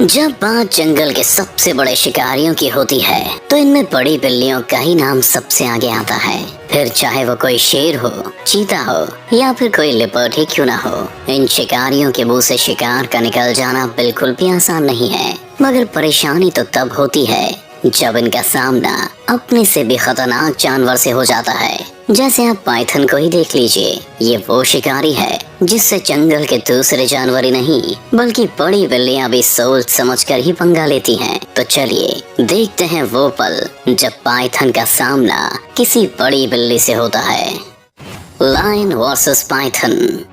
जब बात जंगल के सबसे बड़े शिकारियों की होती है तो इनमें बड़ी बिल्लियों का ही नाम सबसे आगे आता है। फिर चाहे वो कोई शेर हो, चीता हो या फिर कोई लिपर्ड ही क्यों ना हो, इन शिकारियों के मुंह से शिकार का निकल जाना बिल्कुल भी आसान नहीं है। मगर परेशानी तो तब होती है जब इनका सामना अपने से भी खतरनाक जानवर से हो जाता है। जैसे आप पाइथन को ही देख लीजिए, ये वो शिकारी है जिससे जंगल के दूसरे जानवर ही नहीं बल्कि बड़ी बिल्लियां भी सोच समझकर ही पंगा लेती हैं। तो चलिए देखते हैं वो पल जब पाइथन का सामना किसी बड़ी बिल्ली से होता है। Lion versus python.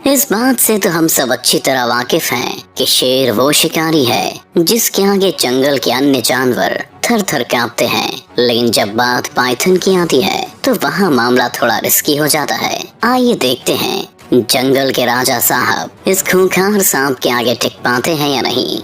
इस बात से तो हम सब अच्छी तरह वाकिफ हैं कि शेर वो शिकारी है जिसके आगे जंगल के अन्य जानवर थर थर कांपते हैं। लेकिन जब बात पाइथन की आती है तो वहाँ मामला थोड़ा रिस्की हो जाता है। आइए देखते हैं जंगल के राजा साहब इस खूंखार सांप के आगे टिक पाते हैं या नहीं।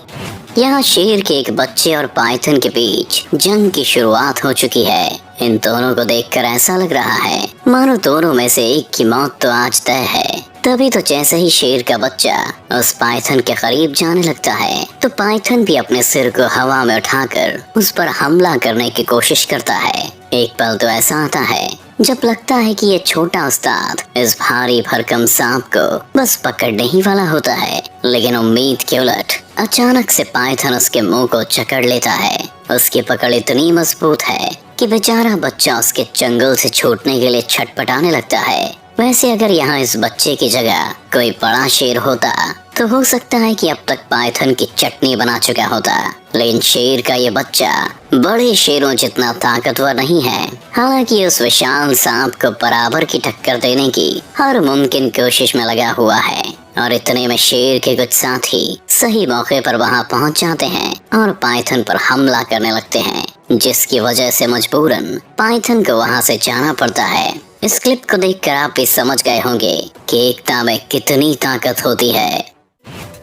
यहाँ शेर के एक बच्चे और पाइथन के बीच जंग की शुरुआत हो चुकी है। इन दोनों को देखकर ऐसा लग रहा है मानो दोनों में से एक की मौत तो आज तय है। तभी तो जैसे ही शेर का बच्चा उस पाइथन के करीब जाने लगता है तो पाइथन भी अपने सिर को हवा में उठाकर उस पर हमला करने की कोशिश करता है। एक पल तो ऐसा आता है जब लगता है कि ये छोटा उस्ताद इस भारी भरकम सांप को बस पकड़ने ही वाला होता है, लेकिन उम्मीद के उलट अचानक से पाइथन उसके मुंह को जकड़ लेता है। उसकी पकड़ इतनी मजबूत है कि बेचारा बच्चा उसके चंगुल से छूटने के लिए छटपटाने लगता है। वैसे अगर यहाँ इस बच्चे की जगह कोई बड़ा शेर होता तो हो सकता है कि अब तक पाइथन की चटनी बना चुका होता, लेकिन शेर का ये बच्चा बड़े शेरों जितना ताकतवर नहीं है। हालांकि उस विशाल सांप को बराबर की टक्कर देने की हर मुमकिन कोशिश में लगा हुआ है। और इतने में शेर के कुछ साथी सही मौके पर वहां पहुंच जाते हैं और पाइथन पर हमला करने लगते हैं, जिसकी वजह से मजबूरन पाइथन को वहां से जाना पड़ता है। इस क्लिप को देखकर आप भी समझ गए होंगे कि एकता में कितनी ताकत होती है।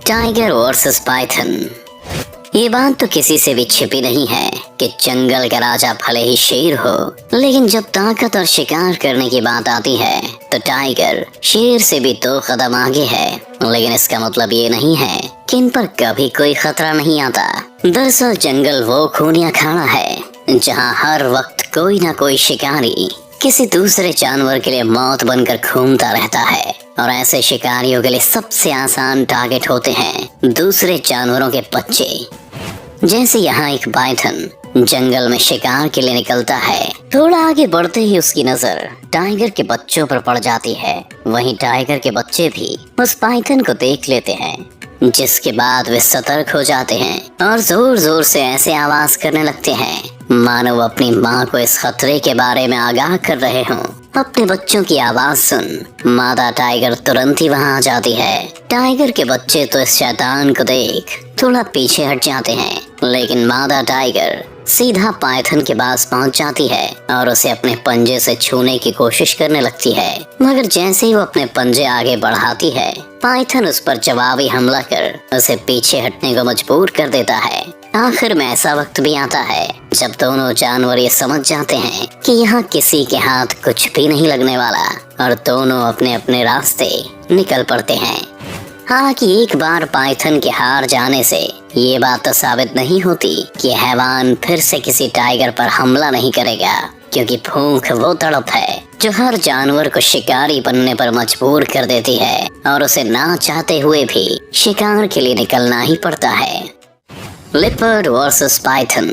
Tiger versus Python. ये बात तो किसी से भी छिपी नहीं है कि जंगल का राजा भले ही शेर हो, लेकिन जब ताकत और शिकार करने की बात आती है तो टाइगर शेर से भी 2 कदम आगे है। लेकिन इसका मतलब ये नहीं है कि इन पर कभी कोई खतरा नहीं आता। दरअसल जंगल वो खूनी अखाड़ा है जहाँ हर वक्त कोई ना कोई शिकारी किसी दूसरे जानवर के लिए मौत बनकर घूमता रहता है। और ऐसे शिकारियों के लिए सबसे आसान टारगेट होते हैं दूसरे जानवरों के बच्चे। जैसे यहाँ एक पाइथन जंगल में शिकार के लिए निकलता है, थोड़ा आगे बढ़ते ही उसकी नजर टाइगर के बच्चों पर पड़ जाती है। वहीं टाइगर के बच्चे भी उस पाइथन को देख लेते हैं, जिसके बाद वे सतर्क हो जाते हैं और जोर जोर से ऐसे आवाज करने लगते हैं मानो वो अपनी माँ को इस खतरे के बारे में आगाह कर रहे हों। अपने बच्चों की आवाज सुन मादा टाइगर तुरंत ही वहाँ आ जाती है। टाइगर के बच्चे तो इस शैतान को देख थोड़ा पीछे हट जाते हैं, लेकिन मादा टाइगर सीधा पाइथन के पास पहुंच जाती है और उसे अपने पंजे से छूने की कोशिश करने लगती है। मगर जैसे ही वो अपने पंजे आगे बढ़ाती है, पाइथन उस पर जवाबी हमला कर उसे पीछे हटने को मजबूर कर देता है। आखिर में ऐसा वक्त भी आता है जब दोनों जानवर ये समझ जाते हैं कि यहाँ किसी के हाथ कुछ भी नहीं लगने वाला और दोनों अपने अपने रास्ते निकल पड़ते हैं। हालांकि एक बार पाइथन के हार जाने से ये बात तो साबित नहीं होती कि हैवान फिर से किसी टाइगर पर हमला नहीं करेगा, क्योंकि भूख वो तड़प है जो हर जानवर को शिकारी बनने पर मजबूर कर देती है और उसे ना चाहते हुए भी शिकार के लिए निकलना ही पड़ता है। Leopard versus Python.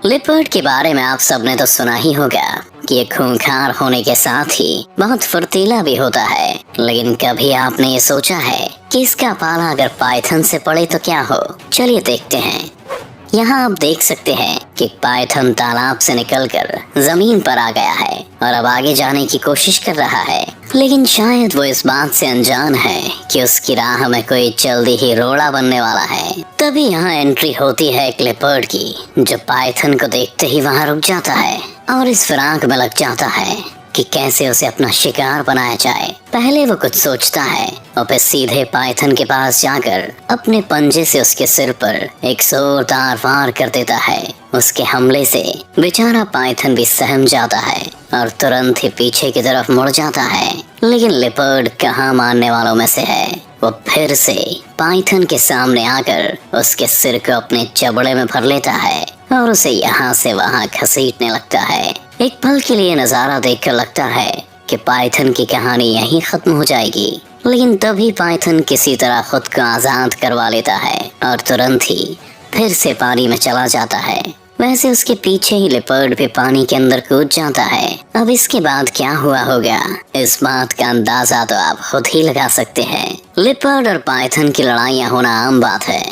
लिपर्ड के बारे में आप सबने तो सुना ही होगा कि ये खूंखार होने के साथ ही बहुत फुर्तीला भी होता है, लेकिन कभी आपने ये सोचा है कि इसका पाला अगर पाइथन से पड़े तो क्या हो? चलिए देखते हैं। यहाँ आप देख सकते हैं कि पाइथन तालाब से निकलकर जमीन पर आ गया है और अब आगे जाने की कोशिश कर रहा है, लेकिन शायद वो इस बात से अनजान है कि उसकी राह में कोई जल्दी ही रोड़ा बनने वाला है। तभी यहाँ एंट्री होती है एक लिपर्ड की, जो पाइथन को देखते ही वहाँ रुक जाता है और इस फिराक में लग जाता है कि कैसे उसे अपना शिकार बनाया जाए। पहले वो कुछ सोचता है और फिर सीधे पाइथन के पास जाकर अपने पंजे से उसके सिर पर एक जोरदार वार कर देता है। उसके हमले से बेचारा पाइथन भी सहम जाता है और तुरंत ही पीछे की तरफ मुड़ जाता है। लेकिन लिपर्ड कहाँ मानने वालों में से है। वो फिर से पाइथन के सामने आकर उसके सिर को अपने जबड़े में भर लेता है और उसे यहाँ से वहाँ घसीटने लगता है। एक पल के लिए नजारा देखकर लगता है कि पाइथन की कहानी यहीं खत्म हो जाएगी, लेकिन तभी पाइथन किसी तरह खुद को आजाद करवा लेता है और तुरंत ही फिर से पानी में चला जाता है। वैसे उसके पीछे ही लिपर्ड भी पानी के अंदर कूद जाता है। अब इसके बाद क्या हुआ होगा, इस बात का अंदाजा तो आप खुद ही लगा सकते हैं। लिपर्ड और पाइथन की लड़ाइयाँ होना आम बात है।